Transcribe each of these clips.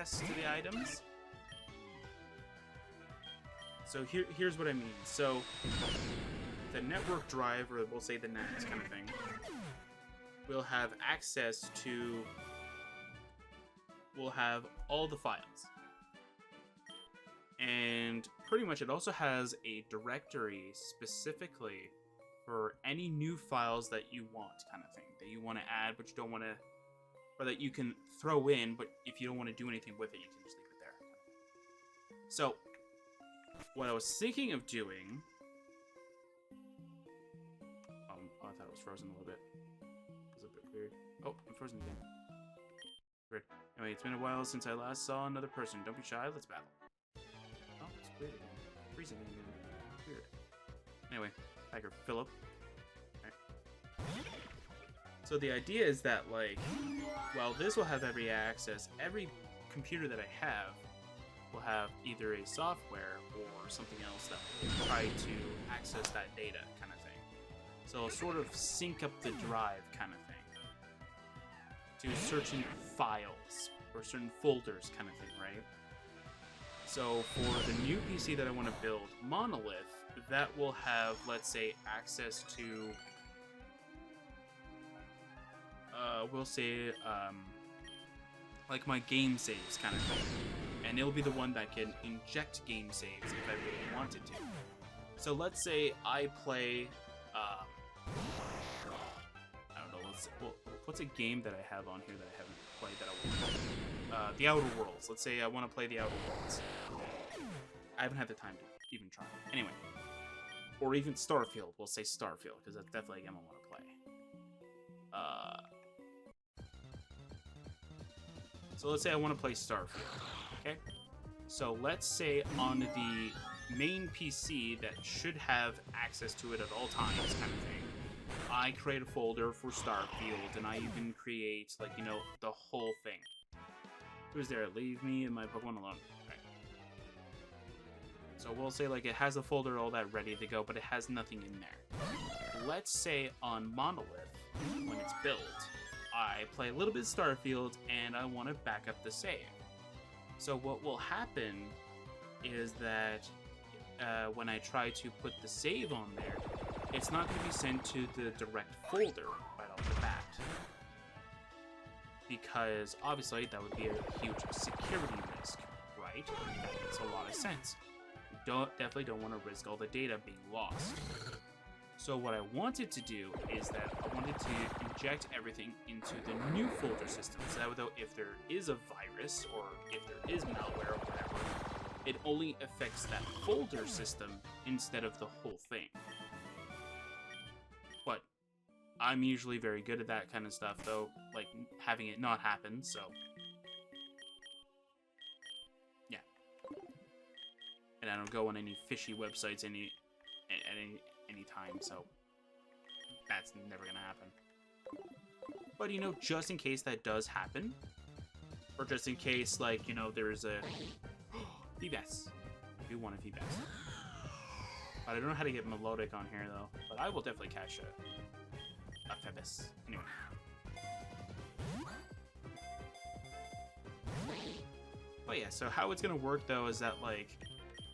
access to the items. So here's what I mean. So the network drive, or we'll say the NAS kind of thing, will have access to, will have all the files. And pretty much it also has a directory specifically for any new files that you want, kind of thing, that you want to add but you don't want to, or that you can throw in, but if you don't want to do anything with it, you can just leave it there. So what I was thinking of doing, I thought it was frozen a little bit. It was a bit weird. Oh, I'm frozen again. Weird. Anyway, it's been a while since I last saw another person. Don't be shy, let's battle. Oh, it's weird again. Freezing again. Weird. Anyway, Tiger Philip. Alright. So the idea is that, like, while this will have every access, every computer that I have will have either a software or something else that will try to access that data, kind of thing. So it'll sort of sync up the drive, kind of thing, to certain files or certain folders, kind of thing, right? So for the new PC that I want to build, Monolith, that will have, let's say, access to, we'll say, like my game saves, kind of thing. And it'll be the one that can inject game saves if I really wanted to. So let's say I play, I don't know, what's a game that I have on here that I haven't played that I want to play? The Outer Worlds. Let's say I want to play the Outer Worlds. I haven't had the time to even try it. Anyway. Or even Starfield. We'll say Starfield, because that's definitely a game I want to play. So let's say I want to play Starfield. Okay? So let's say on the main PC that should have access to it at all times, kind of thing, I create a folder for Starfield, and I even create, like, you know, the whole thing. Who's there? Leave me and my Pokemon alone. Right. So we'll say, like, it has a folder all that ready to go, but it has nothing in there. Let's say on Monolith, when it's built, I play a little bit of Starfield, and I want to back up the save. So what will happen is that when I try to put the save on there, it's not going to be sent to the direct folder right off the bat. Because obviously that would be a huge security risk, right? That makes a lot of sense. You definitely don't want to risk all the data being lost. So what I wanted to do is that I wanted to inject everything into the new folder system, so that way, if there is a virus or if there is malware or whatever, it only affects that folder system instead of the whole thing. But I'm usually very good at that kind of stuff, though, like having it not happen, so yeah. And I don't go on any fishy websites at any time, so that's never gonna happen. But, you know, just in case that does happen, or just in case, like, you know, there's a Feebas. I do want a Feebas. But I don't know how to get melodic on here, though. But I will definitely catch a Feebas. Anyway. But yeah, so how it's gonna work, though, is that, like,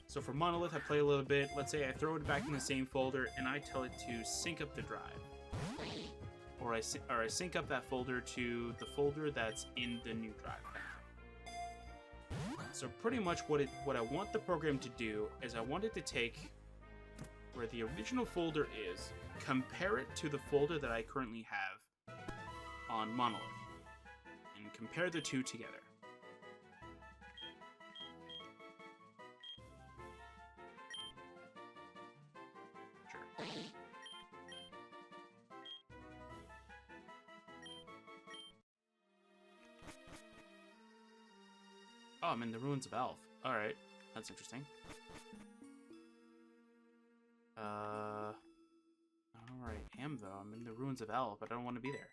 so for Monolith, I play a little bit. Let's say I throw it back in the same folder, and I tell it to sync up the drive. Or I sync up that folder to the folder that's in the new drive. So pretty much what I want the program to do is I want it to take where the original folder is, compare it to the folder that I currently have on Monolith, and compare the two together. Oh, I'm in the Ruins of Alph. Alright, that's interesting. Alright, though. I'm in the Ruins of Alph, but I don't want to be there.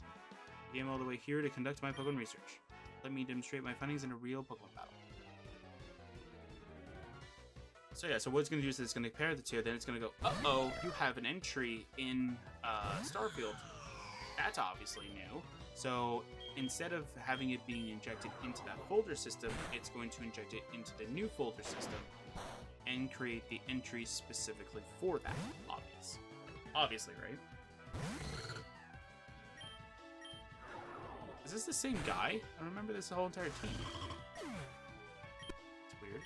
I came all the way here to conduct my Pokemon research. Let me demonstrate my findings in a real Pokemon battle. So yeah, so what it's going to do is it's going to compare the two, then it's going to go, uh-oh, you have an entry in Starfield. That's obviously new. So instead of having it being injected into that folder system, it's going to inject it into the new folder system and create the entry specifically for that. Obviously, right? Is this the same guy? I remember this whole entire team. It's weird.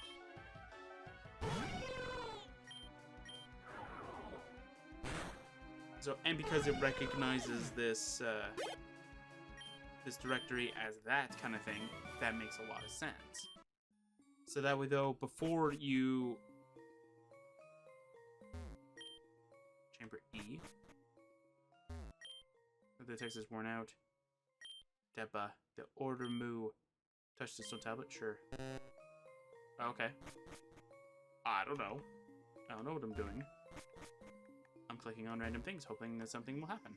So, and because it recognizes this this directory as that kind of thing, that makes a lot of sense. So that way, though, before you chamber E, the text is worn out. Deba, the order moo. Touch the stone tablet? Sure. Okay. I don't know. I don't know what I'm doing. I'm clicking on random things, hoping that something will happen.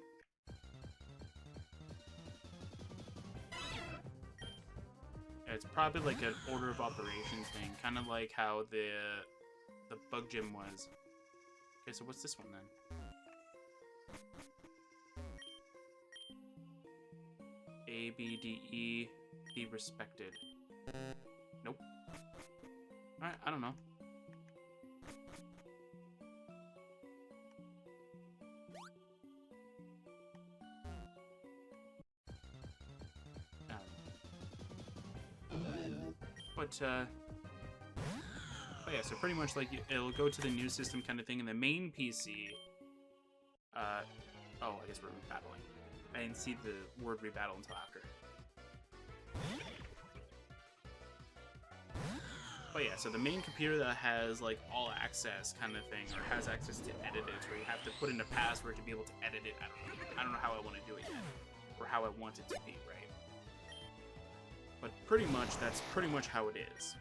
It's probably like an order of operations thing, kind of like how the bug gym was. Okay, so what's this one then? A, B, D, E, be respected. Nope. Alright, I don't know. But yeah, so pretty much like it'll go to the new system kind of thing, and the main PC. Oh, I guess we're rebattling. I didn't see the word rebattle until after. But yeah, so the main computer that has like all access kind of thing, or has access to edit it, where you have to put in a password to be able to edit it. I don't know how I want to do it yet, or how I want it to be, right? But pretty much, that's pretty much how it is.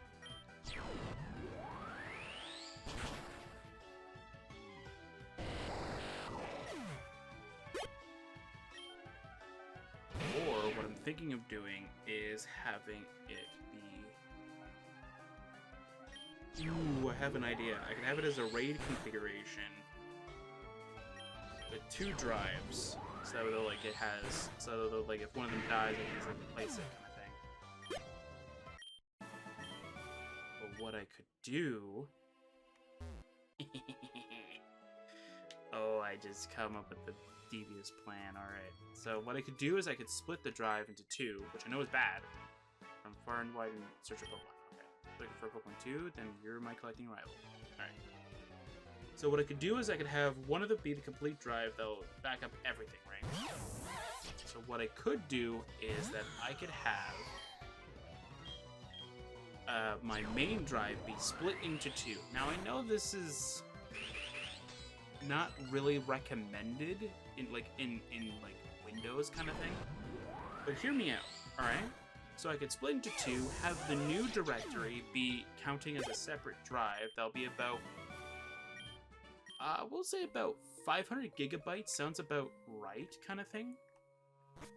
Or what I'm thinking of doing is having it be... Ooh, I have an idea. I can have it as a RAID configuration with 2 drives, so that like it has, so that like if one of them dies, I can just like replace it. What I could do... Oh, I just come up with the devious plan. Alright. So what I could do is I could split the drive into 2, which I know is bad. From far and wide in search of Pokemon. Okay. Looking for Pokemon 2, then you're my collecting rival. Alright. So what I could do is I could have one of them be the complete drive that'll back up everything, right? So what I could do is that I could have my main drive be split into 2. Now I know this is not really recommended in like Windows kind of thing, but hear me out, all right? So I could split into 2, have the new directory be counting as a separate drive. That'll be about, we'll say about 500 gigabytes. Sounds about right, kind of thing,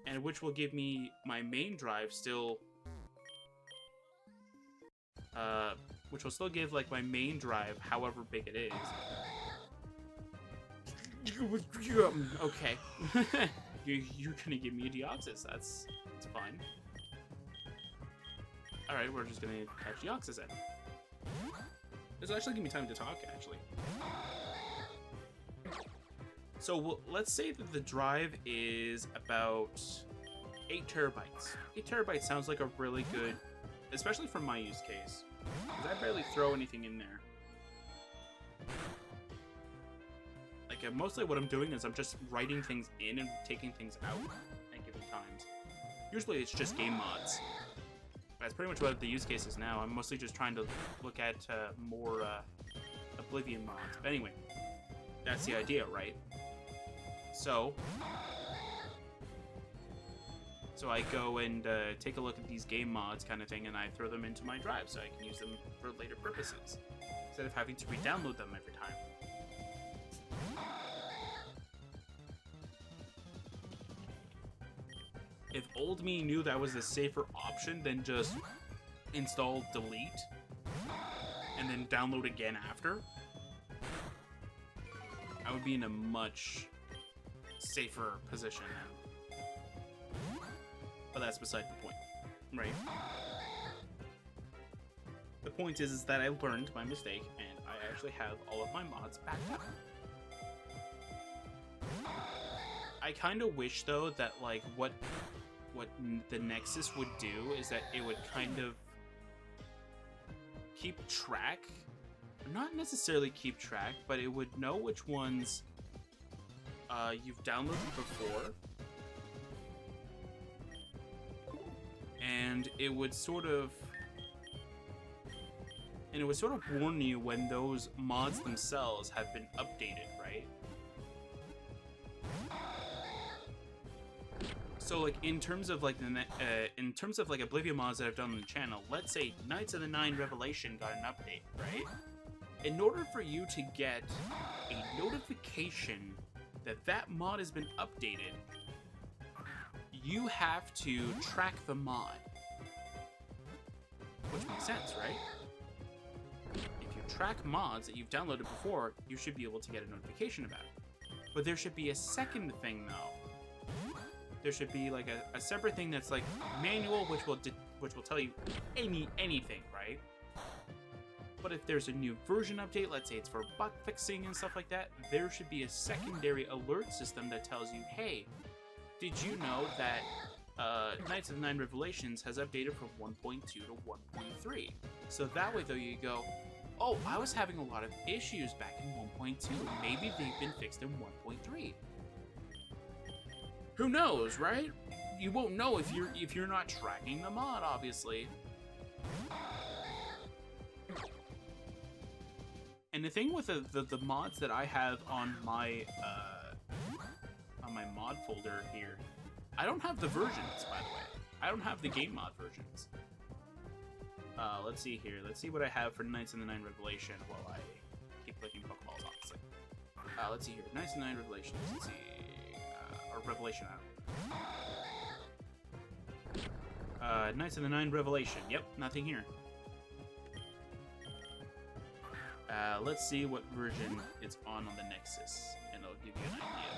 and which will give me my main drive still. Which will still give like my main drive, however big it is. Okay, you're gonna give me a Deoxys. That's fine. All right, we're just gonna catch Deoxys in. This will actually give me time to talk. Actually, so let's say that the drive is about 8 terabytes. 8 terabytes sounds like a really good. Especially for my use case, because I barely throw anything in there. Like, mostly what I'm doing is I'm just writing things in and taking things out at given times. Usually it's just game mods. That's pretty much what the use case is now. I'm mostly just trying to look at more Oblivion mods. But anyway, that's the idea, right? So I go and take a look at these game mods kind of thing, and I throw them into my drive so I can use them for later purposes, instead of having to re-download them every time. If old me knew that was a safer option than just install delete and then download again after, I would be in a much safer position now. But that's beside the point, right? The point is that I learned my mistake, and I actually have all of my mods backed up. I kind of wish, though, that, like, what the Nexus would do is that it would kind of keep track, not necessarily keep track, but it would know which ones you've downloaded before, and it would sort of warn you when those mods themselves have been updated, right? So, like, in terms of like Oblivion mods that I've done on the channel, let's say Knights of the Nine Revelation got an update, right? In order for you to get a notification that that mod has been updated, you have to track the mod. Which makes sense, right? If you track mods that you've downloaded before, you should be able to get a notification about it. But there should be a second thing, though. There should be like a separate thing that's like manual, which will tell you anything, right? But if there's a new version update, let's say it's for bug fixing and stuff like that, there should be a secondary alert system that tells you, hey, did you know that Knights of the Nine Revelations has updated from 1.2 to 1.3? So that way, though, you go, oh, I was having a lot of issues back in 1.2. Maybe they've been fixed in 1.3. Who knows, right? You won't know if you're not tracking the mod, obviously. And the thing with the mods that I have on my mod folder here, I don't have the versions, by the way. I don't have the game mod versions. Let's see here. Let's see what I have for Knights of the Nine Revelation while I keep clicking Pokeballs, obviously. Let's see here. Knights of the Nine Revelations. Let's see. Or Revelation, Knights of the Nine Revelation. Yep, nothing here. Let's see what version it's on the Nexus, and it'll give you an idea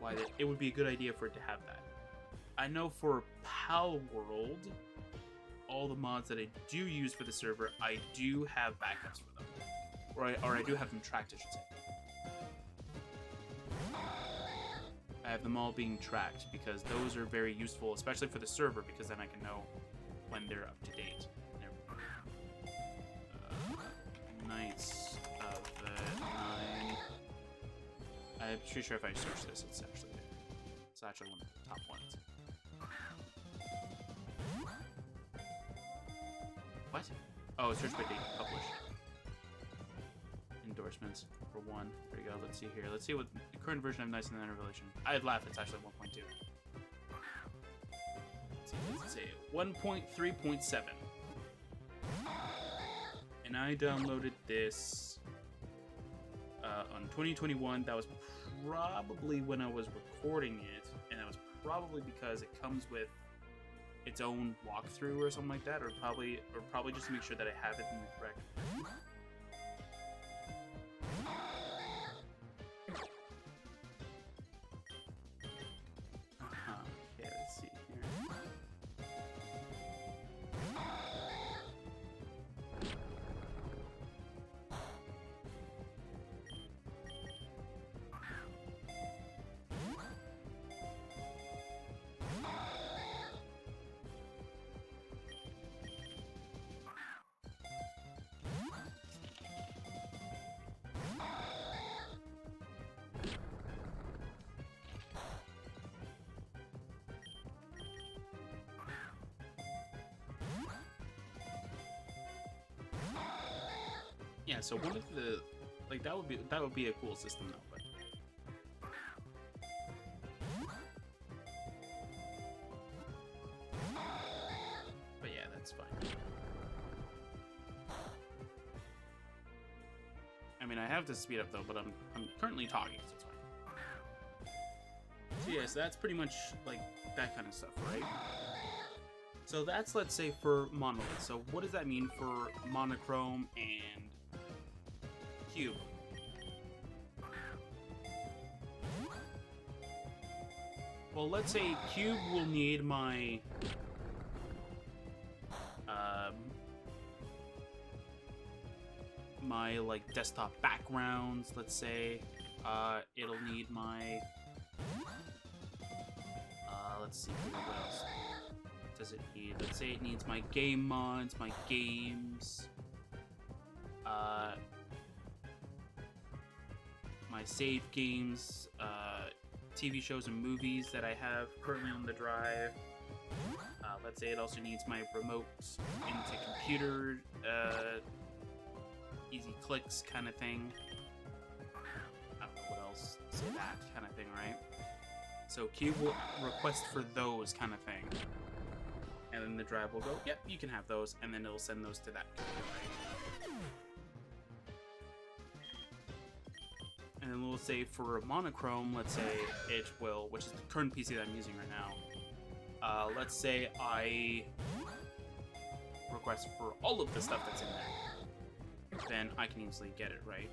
why it would be a good idea for it to have that. I know for Pal World, all the mods that I do use for the server, I do have backups for them, or I do have them tracked, I should say. I have them all being tracked because those are very useful, especially for the server, because then I can know when they're up to date. Knights of the Nine. I'm pretty sure if I search this, it's actually there. It's actually one of the top ones. What? Oh, search by date published. Endorsements for one. There you go. Let's see here. Let's see what the current version of Knights of the Nine Revelation. I'd laugh. It's actually 1.2. Let's see. 1.3.7. And I downloaded this on 2021. That was probably when I was recording it, and that was probably because it comes with its own walkthrough or something like that, or probably just to make sure that I have it in the correct. Okay, let's see here. Yeah, so one of the that would be a cool system though, but yeah, that's fine. I mean, I have to speed up though, but I'm currently talking, so it's fine. So yeah, so that's pretty much like that kind of stuff, right? So that's, let's say, for Monolith. So what does that mean for Monochrome and Cube? well, let's say Cube will need my my like desktop backgrounds. Let's say it'll need my let's see what else does it need. Let's say it needs my game mods, my games, my save games, TV shows and movies that I have currently on the drive. Let's say it also needs my remote into computer, easy clicks kind of thing. I don't know what else. Say that kind of thing, right? So Cube will request for those kind of thing. And then the drive will go, yep, you can have those, and then it'll send those to that computer, right? And then we'll say for monochrome, let's say it will, which is the current PC that I'm using right now. Let's say I request for all of the stuff that's in there. Then I can easily get it, right?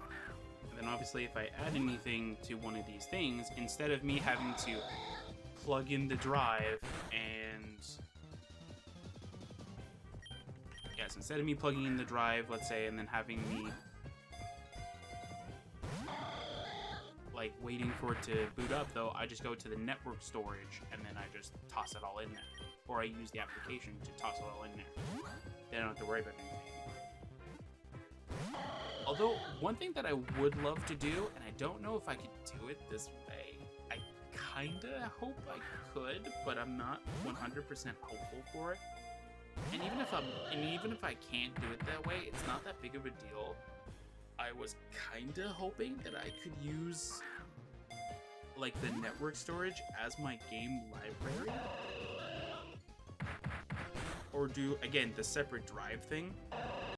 And then obviously if I add anything to one of these things, instead of me having to plug in the drive and... Yes, instead of me plugging in the drive, let's say, and then having me like waiting for it to boot up, though, I just go to the network storage and then I just toss it all in there. Or I use the application to toss it all in there. Then I don't have to worry about anything. Although, one thing that I would love to do, and I don't know if I could do it this way, I kinda hope I could, but I'm not 100% hopeful for it. And even if I can't do it that way, it's not that big of a deal. I was kinda hoping that I could use like the network storage as my game library, or do again the separate drive thing,